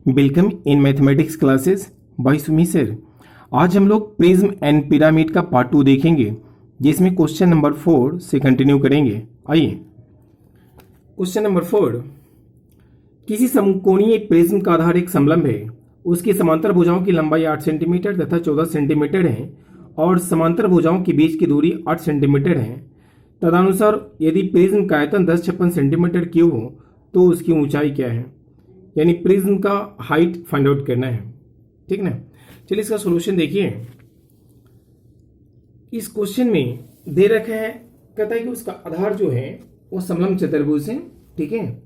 Welcome in mathematics classes by Sumi sir. आज हम लोग प्रिज्म एंड पिरामिड का पार्ट 2 देखेंगे, जिसमें क्वेश्चन नंबर 4 से कंटिन्यू करेंगे। आइए, क्वेश्चन नंबर 4। किसी समकोणीय प्रिज्म का आधार एक समलंब है, उसकी समांतर भुजाओं की लंबाई 8 सेंटीमीटर तथा 14 सेंटीमीटर है और समांतर भुजाओं के बीच की दूरी 8 सेंटीमीटर है। तदनुसार यदि प्रिज्म का आयतन 1056 सेंटीमीटर क्यूब हो तो उसकी ऊंचाई क्या है, यानी प्रिज्म का हाइट फाइंड आउट करना है। ठीक ना। चलिए इसका सॉल्यूशन देखिए। इस क्वेश्चन में दे रखा है, कहता है कि उसका आधार जो है वो समलंब चतुर्भुज है, ठीक है,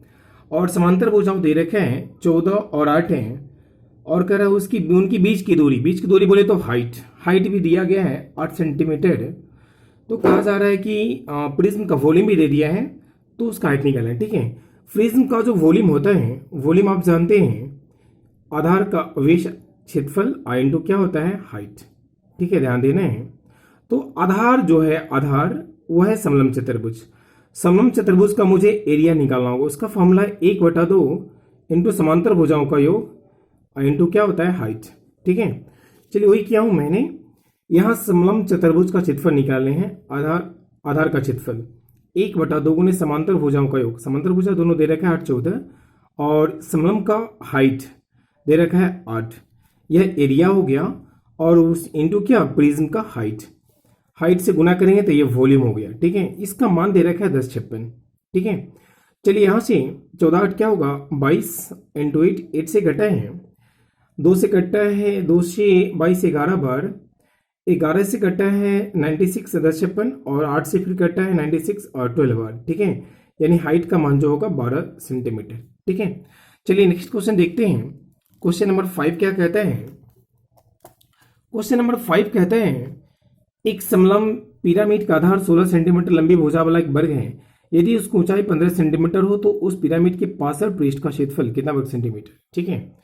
और समांतर भुजाओं दे रखे हैं 14 और 8 हैं, और कह रहा है उसकी उनकी बीच की दूरी बोले तो हाइट भी दिया गया है 8 सेंटीमीटर। तो कहा जा रहा है कि प्रिज्म का वॉल्यूम भी दे दिया है, तो उसका हाइट निकालना है। ठीक है, प्रिज्म का जो वॉल्यूम होता है, वॉल्यूम आप जानते हैं आधार का आवेश क्षेत्रफल आई इंटू क्या होता है, हाइट। ठीक है, ध्यान देना है। तो आधार जो है, आधार वो है समलंब चतुर्भुज। समलंब चतुर्भुज का मुझे एरिया निकालना होगा, उसका फॉर्मूला है 1/2 इंटू समांतर भुजाओं का योग इंटू क्या होता है, हाइट। ठीक है, चलिए वही किया हूं मैंने। यहां समलंब चतुर्भुज का क्षेत्रफल निकालने हैं, आधार का क्षेत्रफल 1/2 गुने समांतर भुजाओं का योग। समांतर भुजा दोनों दे रखा है 8 14, और समलंब का हाइट दे रखा है 8। यह एरिया हो गया, और उस इंटू क्या, प्रिज्म का हाइट से गुना करेंगे तो ये वॉल्यूम हो गया। ठीक है, इसका मान दे रखा है 1056। ठीक है, चलिए यहां से 14 8 क्या होगा, 22 इंटू 8 से घटा है, 2 से कटा है, 2 से 22 11 बार, 11 से कटा है 96 1056, और 8 से फिर कटा है 96 और 12 बार। ठीक है, यानी हाइट का मान जो होगा 12 सेंटीमीटर। ठीक है, चलिए नेक्स्ट क्वेश्चन देखते हैं। क्वेश्चन नंबर 5 क्या कहता है। क्वेश्चन नंबर 5 कहता है, एक समलंब पिरामिड का आधार 16 सेंटीमीटर लंबी भुजा वाला एक वर्ग है। यदि उसकी ऊंचाई 15 सेंटीमीटर हो तो उस पिरामिड के पार्श्व पृष्ठ का क्षेत्रफल कितना वर्ग सेंटीमीटर। ठीक है,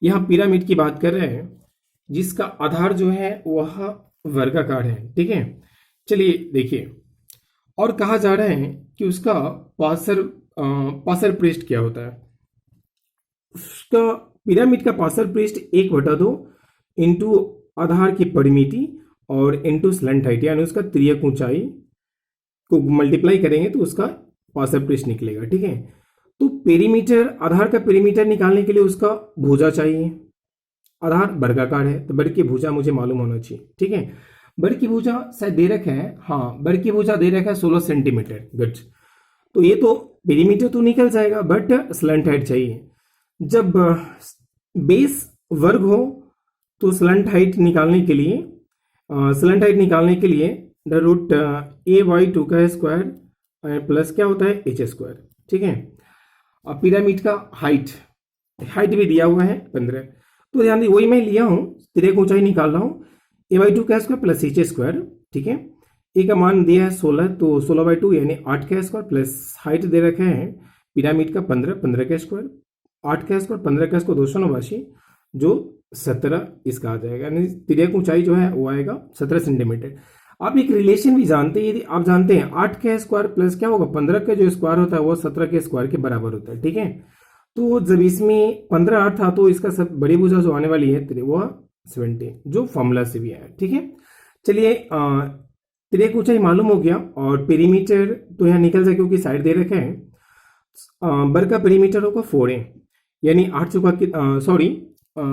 यहां पिरामिड की बात कर रहे हैं, जिसका आधार जो है वह वर्गाकार है। ठीक है, चलिए देखिए, और कहा जा रहा है कि उसका पार्श्व पृष्ठ क्या होता है। उसका पिरामिड का पार्श्व पृष्ठ 1/2 इंटू आधार की परिमिति और इंटू स्लैंट हाइट, यानी उसका तिर्यक ऊंचाई को मल्टीप्लाई करेंगे तो उसका पार्श्व पृष्ठ निकलेगा। ठीक है, तो पेरीमीटर, आधार का पेरीमीटर निकालने के लिए उसका भुजा चाहिए। आधार वर्गाकार है तो वर्ग की भुजा मुझे मालूम होना चाहिए। ठीक है, वर्ग की भुजा शायद दे रखा है, हाँ वर्ग की भुजा दे रखा है 16 सेंटीमीटर। गुड, तो ये तो पेरीमीटर तो निकल जाएगा, बट स्लैंट हाइट चाहिए। जब बेस वर्ग हो तो स्लैंट हाइट निकालने के लिए √a/2 का स्क्वायर प्लस क्या होता है, h²। ठीक है, अब पिरामिड का हाइट भी दिया हुआ है 15। तो ध्यान दी, वही मैं लिया हूं, तिर्यक ऊंचाई निकाल रहा हूं, a/2 का स्क्वायर प्लस h²। ठीक है, a का मान दिया है 16, तो 16/2 यानी 8 का स्क्वायर प्लस हाइट दे रखे हैं पिरामिड का 15 का स्क्वायर, 8 का स्क्वायर 15 का स्क्वायर 289, जो 17 इसका आ जाएगा, यानी तिर्यक ऊंचाई जो है वो आएगा 17 सेंटीमीटर। आप एक रिलेशन भी जानते हैं, यदि आप जानते हैं 8 का स्क्वायर प्लस क्या होगा, 15 का जो स्क्वायर होता है वो 17 के स्क्वायर के बराबर होता है। ठीक है, तो जब इसमें 15 8 था तो इसका सब बड़ी भुजा जो आने वाली है वो 70, जो फॉर्मूला से भी आया। ठीक है, चलिए तिर्यक ऊंचाई मालूम हो गया, और पेरीमीटर तो यहाँ निकल जाए क्योंकि साइड दे रखा है। वर्ग का पेरीमीटर होगा 4 है, यानी 8 चौका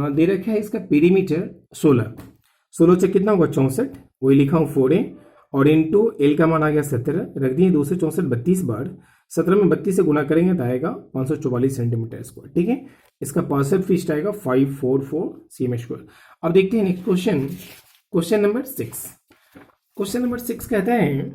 दे रखा है इसका पेरीमीटर 16 से कितना होगा 64, वही लिखा हूँ 4 है, और इंटू एल का मान आ गया 17, रख दिए 2 से 64 32 बार, 17 में 32 से गुना करेंगे तो आएगा 544 सेंटीमीटर स्क्वायर। ठीक है, इसका पार्श्व पृष्ठ आएगा 544 cm²। अब देखते हैं next question, question number 6। Question number 6 कहता है,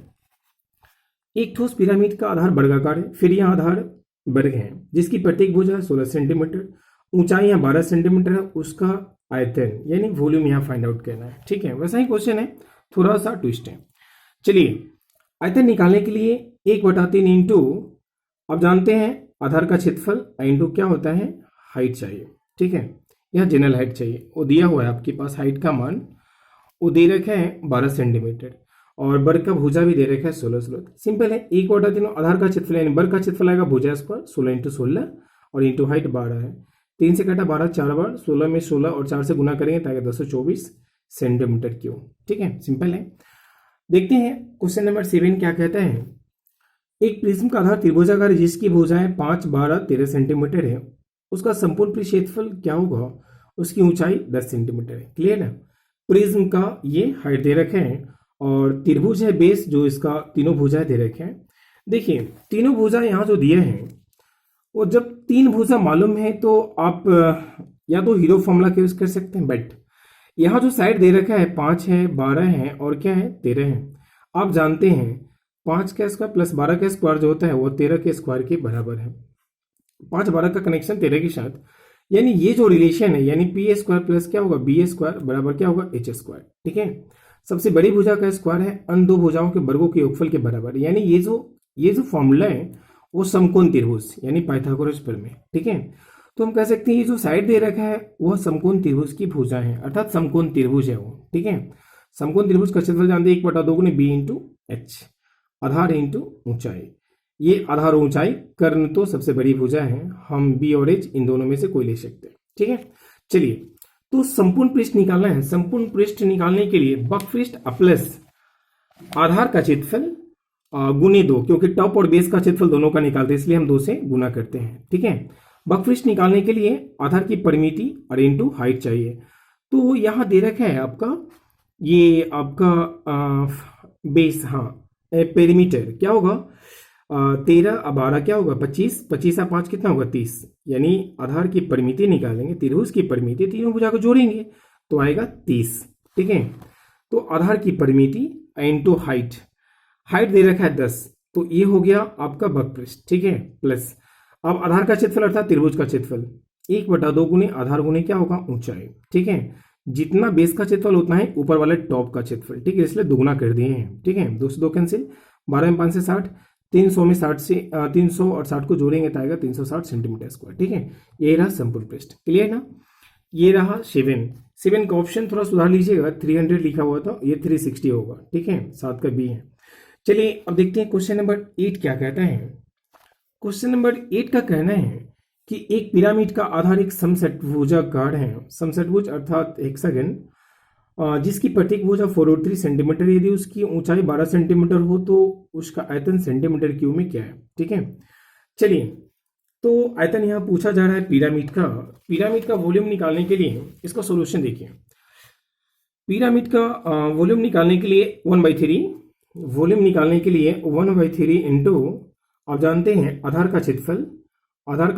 एक ठोस पिरामिड का आधार वर्गाकार है, फिर यह आधार वर्ग है जिसकी प्रत्येक भुजा 16 सेंटीमीटर, ऊंचाई यहाँ 12 सेंटीमीटर है, उसका आयतन यानी वॉल्यूम यहाँ फाइंड आउट करना है। ठीक है, वैसा ही क्वेश्चन है, थोड़ा सा ट्विस्ट है। चलिए आयतन निकालने के लिए 1/3 इंटू, आप जानते हैं आधार का क्षेत्रफल इंटू क्या होता है, हाइट चाहिए। ठीक है, यह जनरल हाइट चाहिए, वो दिया हुआ है आपके पास, हाइट का मान वो दे रखा है 12 सेंटीमीटर, और वर्ग का भुजा भी दे रखा है 16। सिंपल है, 1/3 आधार का क्षेत्रफल यानी वर्ग का क्षेत्रफल आएगा भुजा स्क्वायर 16 × 16 और इंटू हाइट 12 है, 3 से काटा 12 4 बार, 16 में 16 और 4 से गुना करेंगे तो आएगा 224 सेंटीमीटर क्यूब। ठीक है, सिंपल है। देखते हैं क्वेश्चन नंबर 7 क्या कहता है। एक प्रिज्म का आधार त्रिभुजाकार है जिसकी भुजाएं 5, 12, 13 सेंटीमीटर है। उसका संपूर्ण पृष्ठ क्षेत्रफल क्या होगा? उसकी ऊंचाई 10 सेंटीमीटर है। क्लियर है? प्रिज्म का ये हाइट दे रखे हैं और त्रिभुज है बेस, जो इसका तीनों भुजाएं दे रखे हैं। देखिए तीनों भुजा यहाँ जो दिए हैं, वो जब 3 भुजा मालूम है तो आप या तो हीरो फॉर्मूला का यूज कर सकते हैं, बट यहाँ जो साइड दे रखा है 5 है, 12 है और क्या है 13 है। आप जानते हैं 5 का स्क्वायर प्लस 12 का स्क्वायर जो होता है वो 13 के स्क्वायर के बराबर है। 5 12 का कनेक्शन 13 के साथ, यानी ये जो रिलेशन है, यानी पी स्क्वायर प्लस क्या होगा बी स्क्वायर बराबर क्या होगा एच स्क्वायर। ठीक है, सबसे बड़ी भुजा का स्क्वायर है अन्य दो भुजाओं के वर्गों के योगफल के बराबर, यानी ये जो फॉर्मूला है वो समकोण त्रिभुज यानी पाइथागोरस प्रमेय। ठीक है, तो हम कह सकते हैं ये जो साइड दे रखा है वह समकोण त्रिभुज की भुजा है, अर्थात समकोण त्रिभुज है वो। ठीक है, समकोण त्रिभुज का क्षेत्रफल जानते हैं 1/2 गुने बी इंटू एच, आधार इंटू ऊंचाई। ये आधार ऊंचाई कर्ण तो सबसे बड़ी भुजा है, हम बी और एच इन दोनों में से कोई ले सकते हैं। ठीक है, चलिए तो संपूर्ण पृष्ठ निकालना है। संपूर्ण पृष्ठ निकालने के लिए वक्रपृष्ठ प्लस आधार का क्षेत्रफल गुने 2, क्योंकि टॉप और बेस का क्षेत्रफल दोनों का निकालते हैं इसलिए हम 2 से गुना करते हैं। ठीक है, वक्रपृष्ठ निकालने के लिए आधार की परिमिति और इंटू हाइट चाहिए। तो यहां दे रखा है आपका ये आपका बेस, हाँ पेरीमीटर क्या होगा 13 और 12 क्या होगा 25, 25 और 5 कितना होगा 30, यानी आधार की परिमिति निकालेंगे, त्रिभुज की परिमिति तीनों भुजा को जोड़ेंगे तो आएगा 30। ठीक है, तो आधार की परिमिति इंटू हाइट, हाइट दे रखा है 10, तो ये हो गया आपका वक्रपृष्ठ। ठीक है, प्लस अब आधार का क्षेत्रफल अर्थात त्रिभुज का क्षेत्रफल 1/2 गुने आधार गुने क्या होगा ऊंचाई। ठीक है, जितना बेस का क्षेत्रफल उतना है ऊपर वाले टॉप का क्षेत्रफल। ठीक है, इसलिए दुगुना कर दिए हैं। ठीक है, 2 से 2 कैंसिल, 12 में 5 से 60, 300 में 60 से 300 और 60 को जोड़ेंगे तो आएगा 360 सेंटीमीटर स्क्वायर। ठीक है, ये रहा संपूर्ण पृष्ठ। क्लियर ना? ये रहा 7 का ऑप्शन थोड़ा सुधार लीजिएगा, 300 लिखा हुआ था, ये 360 होगा। ठीक है, 7 का बी है। चलिए अब देखते हैं क्वेश्चन नंबर 8 क्या कहता है। क्वेश्चन नंबर 8 का कहना है कि एक पिरामिड का आधार एक समषटभुजाकार है। समषटभुज अर्थात हेक्सागन, जिसकी प्रत्येक भुजा 4√3 सेंटीमीटर, यदि उसकी ऊंचाई 12 सेंटीमीटर हो तो उसका आयतन सेंटीमीटर क्यूब में क्या है। ठीक है, चलिए तो आयतन यहाँ पूछा जा रहा है पिरामिड का वॉल्यूम निकालने के लिए इसका सॉल्यूशन देखिए। पिरामिड का वॉल्यूम निकालने के लिए 1/3 वॉल्यूम निकालने के लिए 1/3 इंटू आप जानते हैं आधार का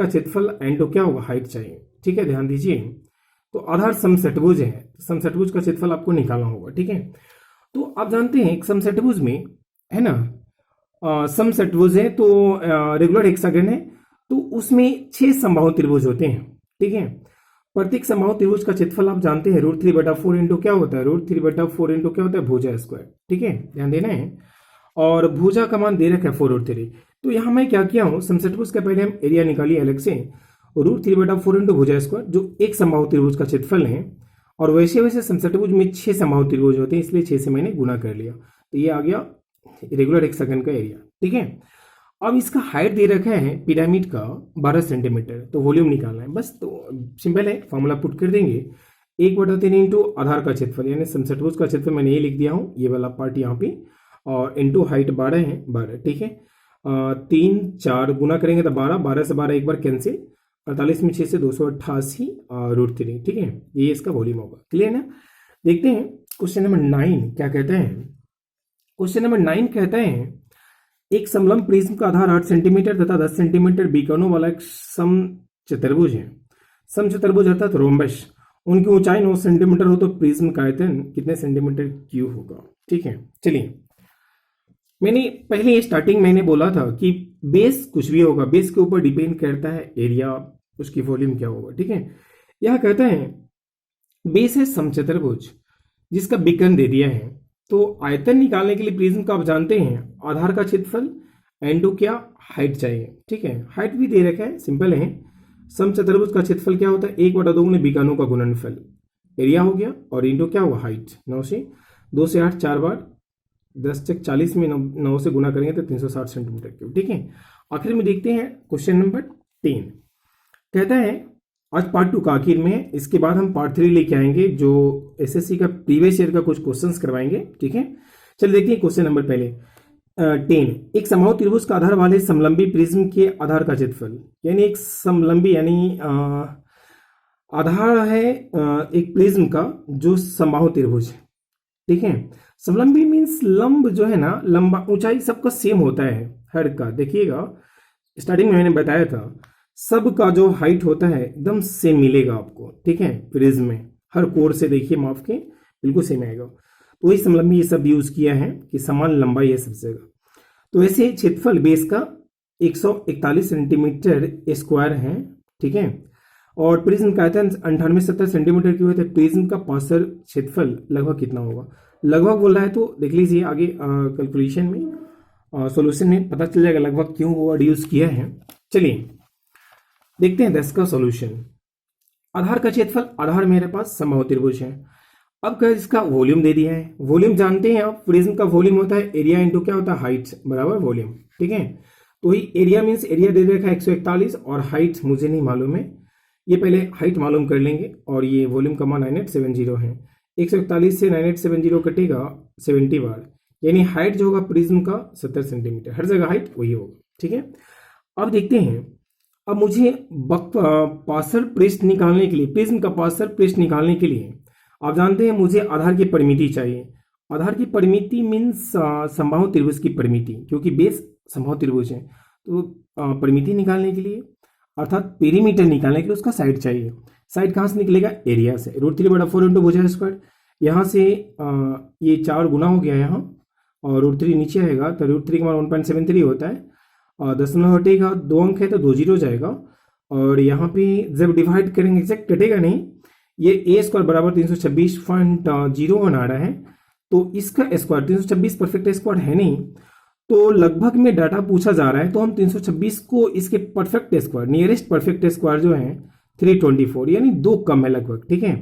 क्षेत्रफल इंटू क्या होगा हाइट चाहिए। ठीक है, ध्यान दीजिए, तो आधार समषटभुज है, समषटभुज का क्षेत्रफल आपको निकालना होगा। ठीक है, तो आप जानते हैं एक समषटभुज में है ना, समषटभुज है तो रेगुलर हेक्सागन है तो उसमें 6 समबाहु त्रिभुज होते हैं। ठीक है, प्रत्येक समबाहु त्रिभुज का क्षेत्रफल आप जानते हैं √3/4 इंटू क्या होता है √3/4 इंटू क्या होता है भुजा स्क्वायर। ठीक है, ध्यान देना है, और भुजा का मान दे रखा है 4√3। तो यहां मैं क्या किया हूं, समषटभुज का पहले हम एरिया निकालिए अलग से, √3/4 इंटू भुजा स्क्वायर जो एक समबाहु त्रिभुज का क्षेत्रफल है, और वैसे वैसे समषटभुज में 6 समबाहु त्रिभुज होते हैं इसलिए 6 से मैंने गुना कर लिया, तो ये आ गया रेगुलर हेक्सागन का एरिया। ठीक है, अब इसका हाइट दे रखा है पिरामिड का 12 सेंटीमीटर, तो वॉल्यूम निकालना है बस, तो सिंपल है, फॉर्मूला पुट कर देंगे 1/3 इंटू आधार का क्षेत्रफल यानी समषटभुज का क्षेत्रफल मैंने ये लिख दिया हूँ, ये वाला पार्ट यहाँ पे, और इंटू हाइट 12 है 12। ठीक है, 3 4 गुना करेंगे तो 12 से 12 एक बार कैंसिल, 48 में 6 से 288 √3। ठीक है, ये इसका वॉल्यूम होगा। क्लियर ना? देखते हैं क्वेश्चन नंबर 9 क्या कहता है। क्वेश्चन नंबर 9 कहता है एक समलंब प्रिज्म का आधार 8 सेंटीमीटर तथा 10 सेंटीमीटर बीकर्णों वाला एक समचतुर्भुज है। समचतुर्भुज अर्थात रोम्बस, उनकी ऊंचाई 9 सेंटीमीटर हो तो प्रिज्म का आयतन कितने सेंटीमीटर क्यूब होगा। ठीक है, चलिए मैंने पहले स्टार्टिंग मैंने बोला था कि बेस कुछ भी होगा, बेस के ऊपर डिपेंड करता है एरिया, उसकी वॉल्यूम क्या होगा। ठीक है, यह कहता है बेस है समचतुर्भुज जिसका विकर्ण दे दिया है, तो आयतन निकालने के लिए प्रिज्म का आप जानते हैं आधार का क्षेत्रफल इंटू क्या हाइट चाहिए। ठीक है, हाइट भी दे रखा है, सिंपल है, समचतुर्भुज का क्षेत्रफल क्या होता है 1/2 गुने विकर्णों का गुणनफल, एरिया हो गया, और इंटू क्या होगा हाइट, 2 से 8 4 बार 10 तक 40 में 9 से गुना करेंगे तो 360 सेंटीमीटर क्यूब। ठीक है, आखिर में देखते हैं क्वेश्चन नंबर 10 कहता है आज पार्ट 2 का आखिर में है। इसके बाद हम पार्ट 3 लेके आएंगे जो एसएससी का प्रीवियस ईयर का कुछ क्वेश्चंस करवाएंगे। ठीक है, चलिए देखते हैं क्वेश्चन नंबर पहले 10। एक समबाहु त्रिभुज का आधार वाले समलंबी प्रिज्म के आधार का क्षेत्रफल, यानी एक समलंबी यानी आधार है एक प्रिज्म का जो समबाहु त्रिभुज है। ठीक है, समलंबी मीन्स लंब जो है ना, लंबा ऊंचाई सबका सेम होता है हर का। देखिएगा स्टार्टिंग में मैंने बताया था सबका जो हाइट होता है एकदम सेम मिलेगा आपको। ठीक है, प्रिज्म में हर कोर से देखिए माप के बिल्कुल सेम आएगा। तो वही समलंबी ये सब यूज किया है कि समान लंबाई है सब जगह। तो ऐसे क्षेत्रफल बेस का 141 सेंटीमीटर स्क्वायर है। ठीक है, और प्रिज्म का आयतन 98-70 सेंटीमीटर की हुए थे। प्रिज्म का पार्श्व क्षेत्रफल लगभग कितना होगा, लगभग बोल रहा है तो देख लीजिए आगे कैलकुलेशन में सॉल्यूशन में पता चल जाएगा लगभग क्यों वो वर्ड यूज किया है। चलिए देखते हैं 10 का सॉल्यूशन। आधार का क्षेत्रफल, आधार मेरे पास समबाहु त्रिभुज है। अब क्या इसका वॉल्यूम दे दिया है। वॉल्यूम जानते हैं आप, प्रिज्म का वॉल्यूम होता है एरिया इंटू क्या होता है हाइट बराबर वॉल्यूम। ठीक है, तो ही एरिया मीन्स एरिया दे रखा है 141 और हाइट मुझे नहीं मालूम है, ये पहले हाइट मालूम कर लेंगे। और ये वॉल्यूम का मान 9870 है। 141 से 9870 कटेगा 70 बार, यानी हाइट जो होगा प्रिज्म का 70 सेंटीमीटर, हर जगह हाइट वही होगा। ठीक है, अब देखते हैं। अब मुझे पार्श्व पृष्ठ निकालने के लिए, प्रिज्म का पार्श्व पृष्ठ निकालने के लिए आप जानते हैं मुझे आधार की परिमिति चाहिए। आधार की परिमिति मीन्स समबाहु त्रिभुज की परिमिति, क्योंकि बेस समबाहु त्रिभुज है। तो परिमिति निकालने के लिए अर्थात पेरीमीटर निकालने के लिए उसका साइड चाहिए। साइड कहाँ से निकलेगा, एरिया से। √3/4 इंटू भुजा स्क्वायर, यहाँ से ये 4 गुना हो गया यहाँ, और √3 नीचे आएगा तो √3 का मान 1.73 होता है। और दशमलव हटेगा, 2 अंक है तो 2 जीरो जाएगा। और यहाँ पे जब डिवाइड करेंगे एग्जैक्ट कटेगा नहीं, ये a स्क्वायर बराबर 326.01 आ रहा है। तो इसका स्क्वायर 326 परफेक्ट स्क्वायर है नहीं, तो लगभग में डाटा पूछा जा रहा है। तो हम 326 को इसके perfect square, nearest perfect square जो है 324, यानी 2 कम है लगभग। ठीक है,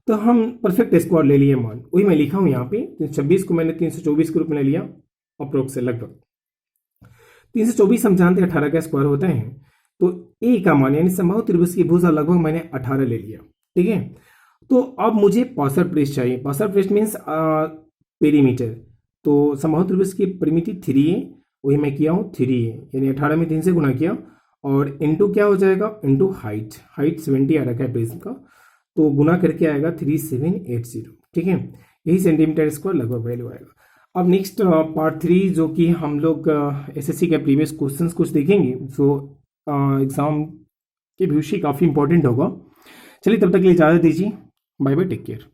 तो हम परफेक्ट स्क्वायर ले लिए मान, वही मैं लिखा हूं यहाँ पे। 326 को मैंने 324 के रूप में ले लिया अप्रोक्स से लगभग। 324 हम जानते हैं 18 का स्क्वायर होता है। तो a का मान यानी समबाहु त्रिभुज की भुजा लगभग मैंने 18 ले लिया। ठीक है, तो अब मुझे पार्श्व पृष्ठ चाहिए। पार्श्व पृष्ठ मीन्स पेरीमीटर। तो समबाहु त्रिभुज की परिमिति 3 है, वही मैं किया हूँ 3 है, यानी 18 में 3 से गुना किया। और इंटू क्या हो जाएगा, इंटू हाइट। हाइट 70 आ रखा है प्रिज्म का, तो गुना करके आएगा 3780। ठीक है, यही सेंटीमीटर स्क्वायर लगभग वैल्यू आएगा। अब नेक्स्ट पार्ट 3 जो कि हम लोग एसएससी के प्रीवियस क्वेश्चंस कुछ देखेंगे, जो एग्जाम के भविष्य काफ़ी इंपॉर्टेंट होगा। चलिए तब तक के लिए इजाज़त दीजिए, बाय बाय, टेक केयर।